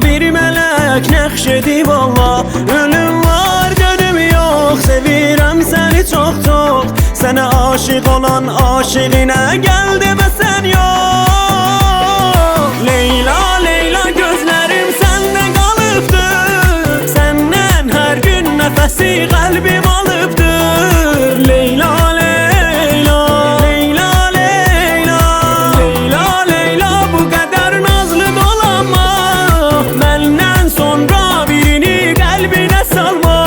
bir melek nəqş edib Allah. Ölüm var dönüm yox, sevirəm səni çox çox. Sənə aşık olan aşığına gəldi və sən yox. Leyla Leyla gözlərim səndə qalıbdır, səndən hər gün nəfəsi qəlbim alıbdır. Leyla Leyla Leyla Leyla Leyla Leyla bu qədər nazlı dolanma, məndən sonra birini qəlbinə salma.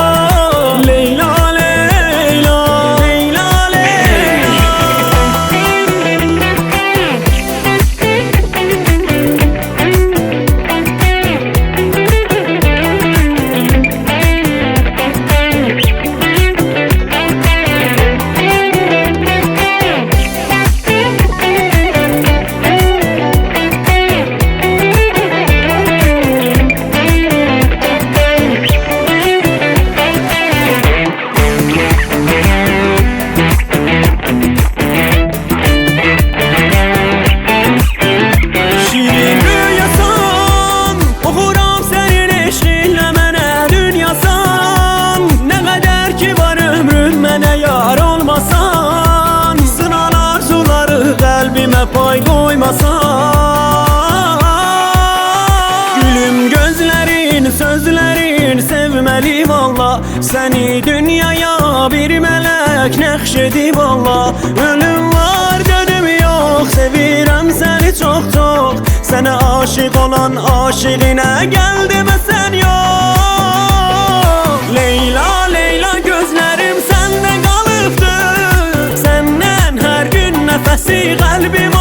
Leyla Leyla Leyla pay koymasan. Gülüm gözlerin, sözlerin sevmeli valla. Seni dünyaya bir melek nəqş edib Allah. Ölüm var dönüm yox, sevirəm səni çox çox. Sənə aşık olan aşığına gəldi və sən yox. Leyla Leyla gözlərim səndə qalıbdır, səndən hər gün nəfəsi qəlbim